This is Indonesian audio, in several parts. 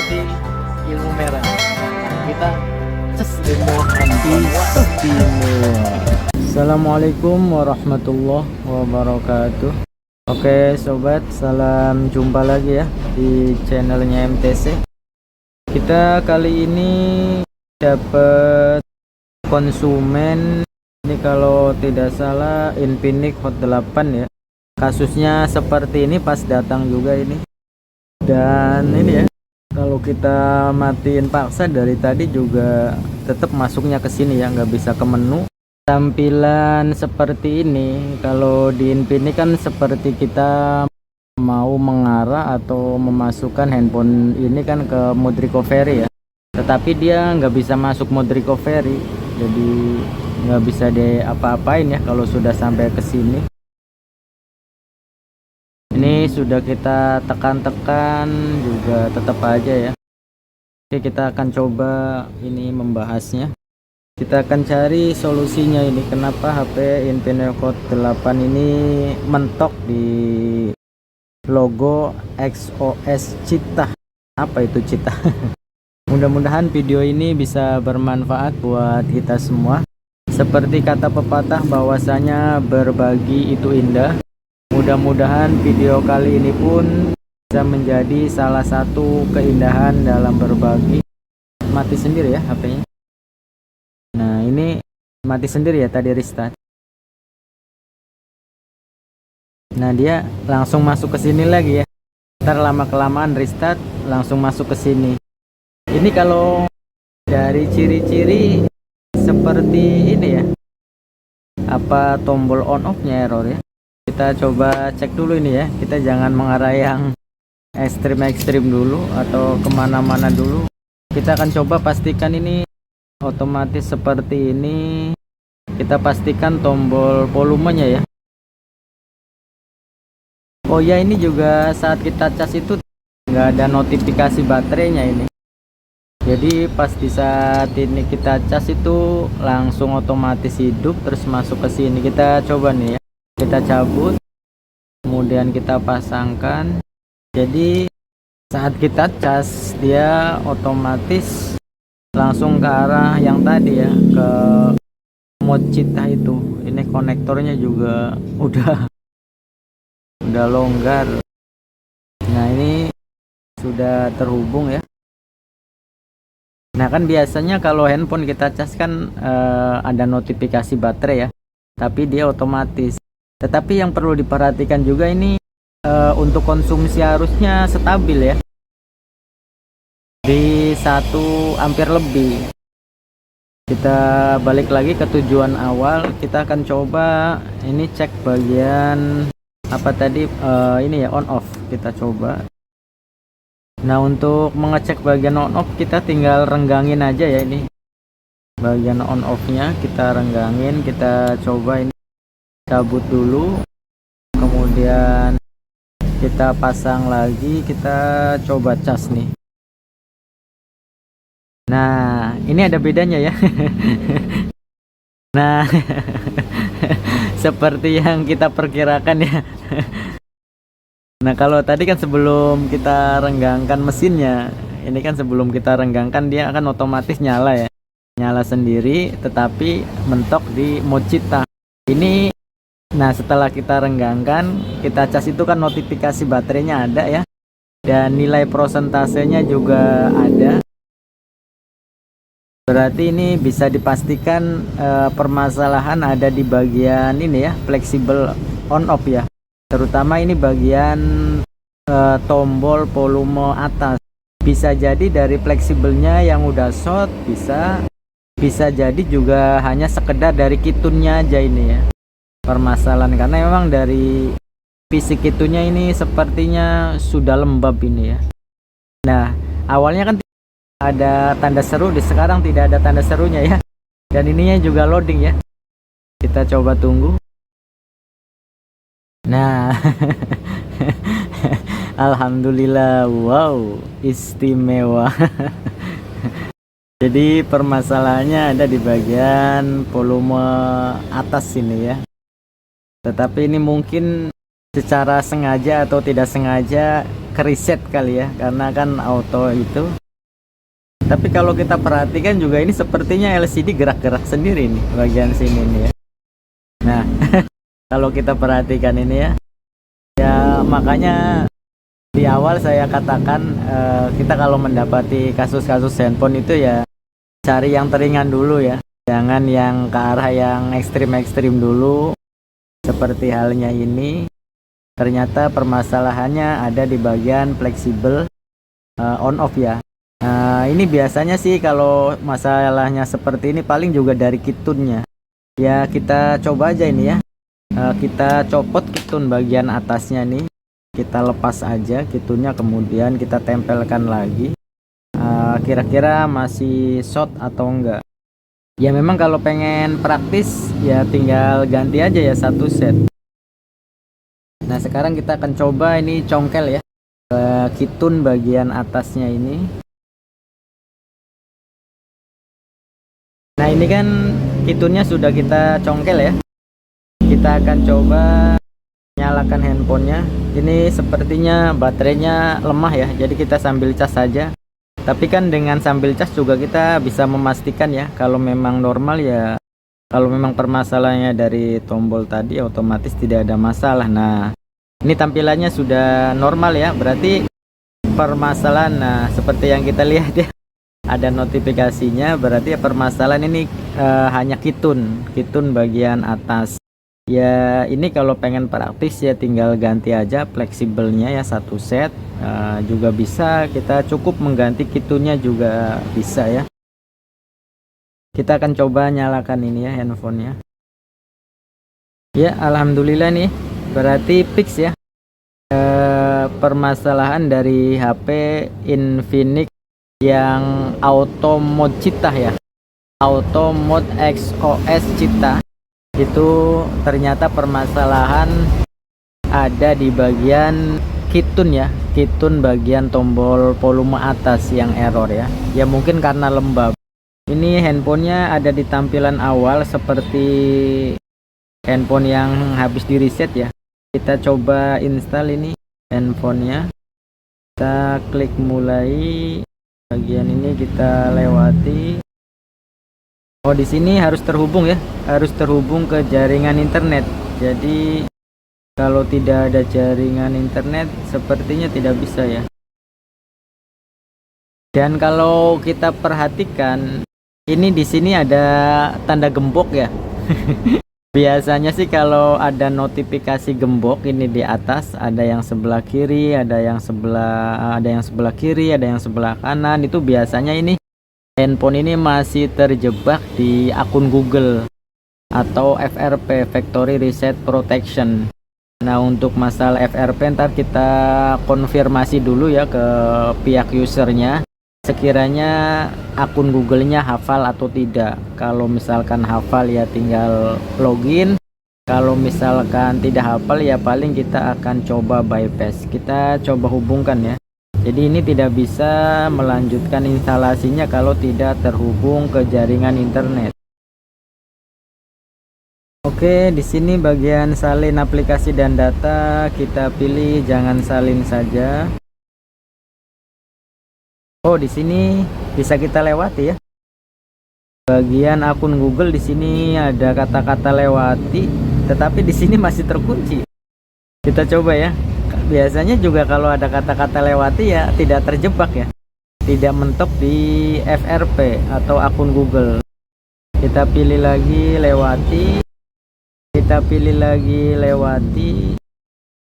putih, ilmu merah. Kita ces ilmu istimewa. Assalamualaikum warahmatullahi wabarakatuh. Oke sobat, salam jumpa lagi ya di channelnya MTC. Kita kali ini dapat konsumen ini, kalau tidak salah Infinix Hot 8 ya. Kasusnya seperti ini pas datang juga ini. Dan ini ya, kalau kita matiin paksa dari tadi juga tetap masuknya ke sini ya, nggak bisa ke menu. Tampilan seperti ini kalau di Infinix kan seperti kita mau mengarah atau memasukkan handphone ini kan ke mode recovery ya, tetapi dia nggak bisa masuk mode recovery, jadi nggak bisa apa-apain ya kalau sudah sampai ke sini. Ini sudah kita tekan-tekan juga tetap aja ya. Oke, kita akan coba ini membahasnya. Kita akan cari solusinya ini, kenapa HP Infinix Hot 8 ini mentok di logo XOS Cheetah. Apa itu Cheetah? Mudah-mudahan video ini bisa bermanfaat buat kita semua. Seperti kata pepatah bahwasanya berbagi itu indah. Mudah-mudahan video kali ini pun bisa menjadi salah satu keindahan dalam berbagi. Mati sendiri ya HP-nya. Nah ini mati sendiri ya, tadi restart. Nah dia langsung masuk ke sini lagi ya. Ntar lama-kelamaan restart langsung masuk ke sini. Ini kalau dari ciri-ciri seperti ini ya, apa tombol on off-nya error ya. Kita coba cek dulu ini ya. Kita jangan mengarah yang ekstrim-ekstrim dulu atau kemana-mana dulu. Kita akan coba pastikan ini otomatis seperti ini. Kita pastikan tombol volumenya ya. Oh ya, ini juga saat kita cas itu nggak ada notifikasi baterainya ini. Jadi pas di saat ini kita cas itu langsung otomatis hidup terus masuk ke sini. Kita coba nih ya. Kita cabut, kemudian kita pasangkan. Jadi saat kita cas dia otomatis langsung ke arah yang tadi ya, ke mode Cheetah itu. Ini konektornya juga udah longgar. Nah ini sudah terhubung ya. Nah kan biasanya kalau handphone kita cas kan ada notifikasi baterai ya, tapi dia otomatis. Tetapi yang perlu diperhatikan juga ini untuk konsumsi arusnya stabil ya, di 1 ampere lebih. Kita balik lagi ke tujuan awal. Kita akan coba ini cek bagian apa tadi, ini ya, on off. Kita coba. Nah untuk mengecek bagian on off kita tinggal renggangin aja ya, ini bagian on off nya kita renggangin. Kita coba ini cabut dulu, kemudian kita pasang lagi. Kita coba cas nih. Nah ini ada bedanya ya. Nah seperti yang kita perkirakan ya. Nah kalau tadi kan sebelum kita renggangkan mesinnya, ini kan sebelum kita renggangkan dia akan otomatis nyala ya, nyala sendiri, tetapi mentok di mode Cheetah ini. Nah setelah kita renggangkan, kita cas itu kan notifikasi baterainya ada ya, dan nilai prosentasenya juga ada. Berarti ini bisa dipastikan permasalahan ada di bagian ini ya, fleksibel on off ya, terutama ini bagian tombol volume atas. Bisa jadi dari fleksibelnya yang udah short, bisa jadi juga hanya sekedar dari kitunnya aja ini ya permasalahan, karena memang dari fisik itunya ini sepertinya sudah lembab ini ya. Nah awalnya kan ada tanda seru, di sekarang tidak ada tanda serunya ya, dan ininya juga loading ya. Kita coba tunggu. Nah alhamdulillah, wow istimewa. Jadi permasalahannya ada di bagian volume atas ini ya. Tetapi ini mungkin secara sengaja atau tidak sengaja ke reset kali ya, karena kan auto itu. Tapi kalau kita perhatikan juga ini sepertinya LCD gerak-gerak sendiri nih bagian sini nih ya. Nah, kalau kita perhatikan ini ya, ya makanya di awal saya katakan kita kalau mendapati kasus-kasus handphone itu ya cari yang teringan dulu ya. Jangan yang ke arah yang ekstrim-ekstrim dulu. Seperti halnya ini, ternyata permasalahannya ada di bagian fleksibel on off ya. Nah, ini biasanya sih kalau masalahnya seperti ini paling juga dari kitunnya. Ya kita coba aja ini ya. Kita copot kitun bagian atasnya nih. Kita lepas aja kitunnya, kemudian kita tempelkan lagi. Kira-kira masih short atau enggak. Ya memang kalau pengen praktis ya tinggal ganti aja ya satu set. Nah sekarang kita akan coba ini congkel ya, kitun bagian atasnya ini. Nah ini kan kitunnya sudah kita congkel ya. Kita akan coba nyalakan handphonenya. Ini sepertinya baterainya lemah ya, jadi kita sambil cas saja. Tapi kan dengan sambil cas juga kita bisa memastikan ya, kalau memang normal ya, kalau memang permasalahannya dari tombol tadi otomatis tidak ada masalah. Nah ini tampilannya sudah normal ya, berarti permasalahan, nah seperti yang kita lihat ya, ada notifikasinya, berarti ya permasalahan ini hanya kitun bagian atas ya. Ini kalau pengen praktis ya tinggal ganti aja fleksibelnya ya satu set. Juga bisa kita cukup mengganti kitunnya juga bisa ya. Kita akan coba nyalakan ini ya handphonenya ya. Alhamdulillah nih berarti fix ya permasalahan dari HP Infinix yang auto mode Cheetah ya, auto mode XOS Cheetah. Itu ternyata permasalahan ada di bagian kitun ya, kitun bagian tombol volume atas yang error ya. Ya mungkin karena lembab. Ini handphonenya ada di tampilan awal seperti handphone yang habis di reset ya. Kita coba install ini handphonenya. Kita klik mulai, bagian ini kita lewati. Oh di sini harus terhubung ya, harus terhubung ke jaringan internet. Jadi kalau tidak ada jaringan internet sepertinya tidak bisa ya. Dan kalau kita perhatikan ini di sini ada tanda gembok ya. Biasanya sih kalau ada notifikasi gembok ini di atas, ada yang sebelah kiri, ada yang sebelah kiri, ada yang sebelah kanan, itu biasanya ini handphone ini masih terjebak di akun Google atau FRP, Factory Reset Protection. Nah untuk masalah FRP ntar kita konfirmasi dulu ya ke pihak usernya, sekiranya akun Google-nya hafal atau tidak. Kalau misalkan hafal ya tinggal login, kalau misalkan tidak hafal ya paling kita akan coba bypass. Kita coba hubungkan ya. Jadi ini tidak bisa melanjutkan instalasinya kalau tidak terhubung ke jaringan internet. Oke, di sini bagian salin aplikasi dan data kita pilih jangan salin saja. Oh, di sini bisa kita lewati ya. Bagian akun Google di sini ada kata-kata lewati, tetapi di sini masih terkunci. Kita coba ya. Biasanya juga kalau ada kata-kata lewati ya tidak terjebak ya, tidak mentok di FRP atau akun Google. Kita pilih lagi lewati, kita pilih lagi lewati.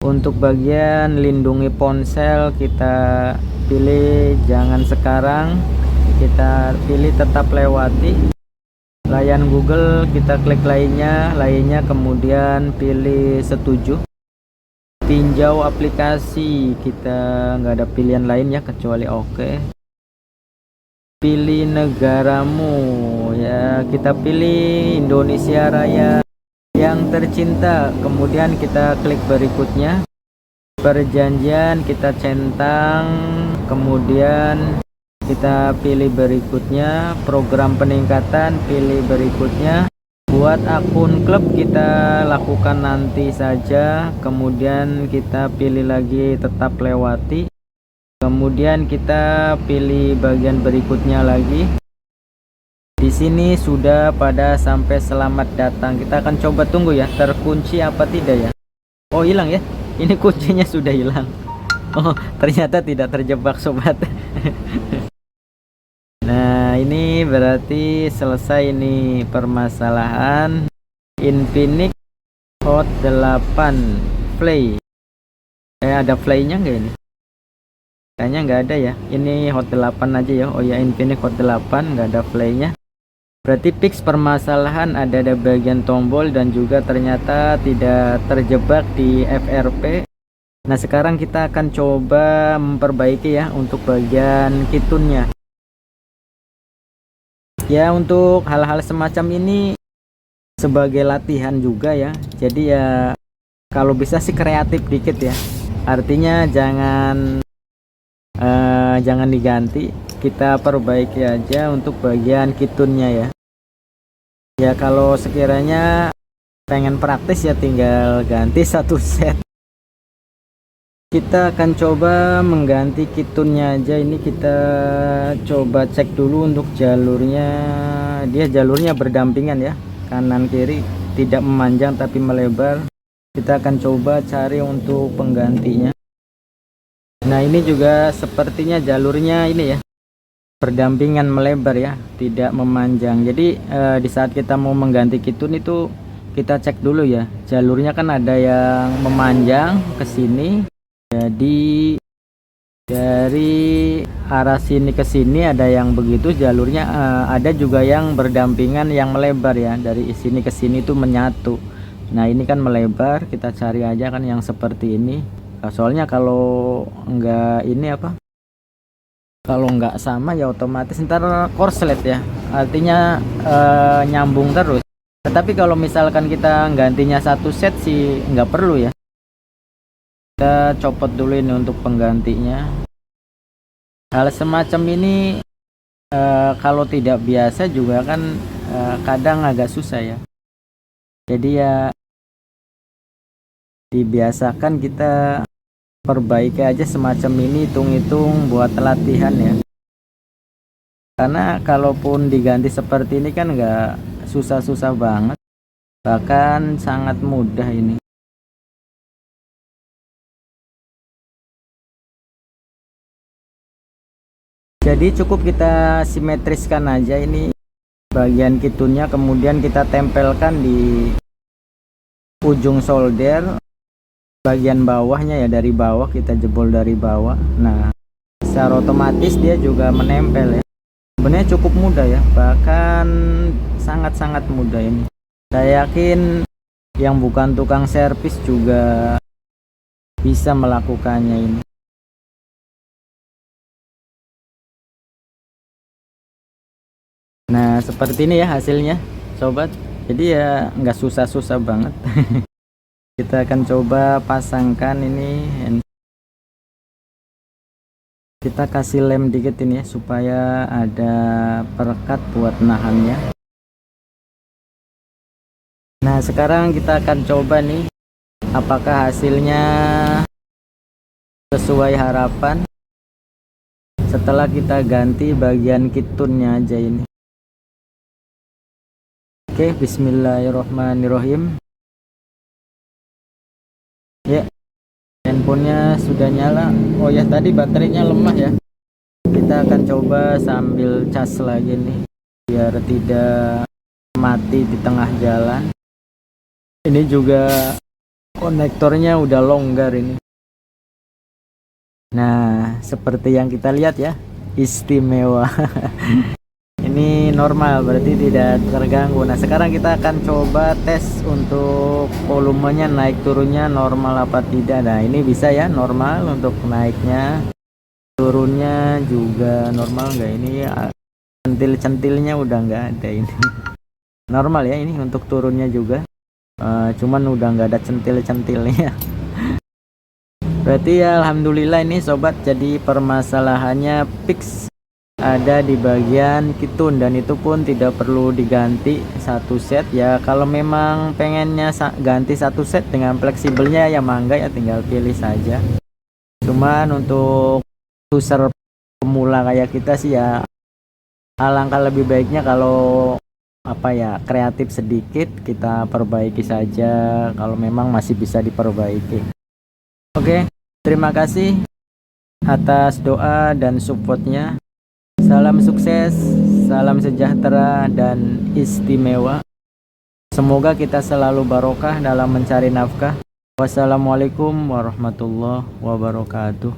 Untuk bagian lindungi ponsel kita pilih jangan sekarang, kita pilih tetap lewati. Layan Google kita klik lainnya, kemudian pilih setuju. Tinjau aplikasi, kita nggak ada pilihan lain ya kecuali oke. Pilih negaramu ya, kita pilih Indonesia Raya yang tercinta, kemudian kita klik berikutnya. Perjanjian kita centang, kemudian kita pilih berikutnya. Program peningkatan pilih berikutnya. Buat akun klub kita lakukan nanti saja, kemudian kita pilih lagi tetap lewati. Kemudian kita pilih bagian berikutnya lagi. Di sini sudah pada sampai selamat datang. Kita akan coba tunggu ya, terkunci apa tidak ya. Oh, hilang ya. Ini kuncinya sudah hilang. Oh, ternyata tidak terjebak sobat. Nah, ini berarti selesai ini permasalahan Infinix Hot 8 Play. Ada playnya nggak ini? Kayaknya nggak ada ya. Ini Hot 8 aja ya. Oh ya, Infinix Hot 8 nggak ada playnya. Berarti fix permasalahan ada bagian tombol dan juga ternyata tidak terjebak di FRP. Nah, sekarang kita akan coba memperbaiki ya untuk bagian kitunnya. Ya, untuk hal-hal semacam ini sebagai latihan juga ya. Jadi ya kalau bisa sih kreatif dikit ya. Artinya jangan diganti, kita perbaiki aja untuk bagian kitunnya ya. Ya kalau sekiranya pengen praktis ya tinggal ganti satu set. Kita akan coba mengganti kitunnya aja. Ini kita coba cek dulu untuk jalurnya. Dia jalurnya berdampingan ya, kanan kiri, tidak memanjang tapi melebar. Kita akan coba cari untuk penggantinya. Nah, ini juga sepertinya jalurnya ini ya, berdampingan melebar ya, tidak memanjang. Jadi di saat kita mau mengganti kitun itu kita cek dulu ya, jalurnya kan ada yang memanjang ke sini. Jadi dari arah sini ke sini ada yang begitu jalurnya, ada juga yang berdampingan yang melebar ya, dari sini ke sini itu menyatu. Nah, ini kan melebar, kita cari aja kan yang seperti ini. Soalnya kalau enggak ini apa? Kalau nggak sama ya otomatis ntar korslet ya, artinya nyambung terus. Tetapi kalau misalkan kita gantinya satu set sih nggak perlu ya. Kita copot dulu ini untuk penggantinya. Hal semacam ini kalau tidak biasa juga kan kadang agak susah ya. Jadi ya dibiasakan kita perbaiki aja semacam ini, hitung-hitung buat latihan ya. Karena kalaupun diganti seperti ini kan nggak susah-susah banget, bahkan sangat mudah ini. Jadi cukup kita simetriskan aja ini bagian kitunnya, kemudian kita tempelkan di ujung solder bagian bawahnya ya, dari bawah kita jebol dari bawah. Nah, secara otomatis dia juga menempel ya. Sebenarnya cukup mudah ya, bahkan sangat-sangat mudah ini. Saya yakin yang bukan tukang servis juga bisa melakukannya ini. Nah, seperti ini ya hasilnya sobat. Jadi ya nggak susah-susah banget. Kita akan coba pasangkan ini. Kita kasih lem dikit ini ya, supaya ada perekat buat nahannya. Nah, sekarang kita akan coba nih apakah hasilnya sesuai harapan setelah kita ganti bagian kitunnya aja ini. Oke, bismillahirrohmanirrohim. Ya, handphonenya sudah nyala. Oh ya, tadi baterainya lemah ya. Kita akan coba sambil cas lagi nih, biar tidak mati di tengah jalan. Ini juga konektornya udah longgar ini. Nah, seperti yang kita lihat ya, istimewa. Ini normal, berarti tidak terganggu. Nah, sekarang kita akan coba tes untuk volumenya naik turunnya normal apa tidak. Nah, ini bisa ya, normal untuk naiknya. Turunnya juga normal nggak ini? Centil-centilnya udah nggak ada ini. Normal ya ini untuk turunnya juga. Cuman udah nggak ada centil-centilnya. Berarti ya alhamdulillah ini sobat, jadi permasalahannya fix ada di bagian kitun, dan itu pun tidak perlu diganti satu set ya. Kalau memang pengennya ganti satu set dengan fleksibelnya ya mangga ya, tinggal pilih saja. Cuman untuk user pemula kayak kita sih ya, alangkah lebih baiknya kalau kreatif sedikit kita perbaiki saja kalau memang masih bisa diperbaiki. Oke, terima kasih atas doa dan supportnya. Salam sukses, salam sejahtera dan istimewa. Semoga kita selalu barokah dalam mencari nafkah. Wassalamualaikum warahmatullahi wabarakatuh.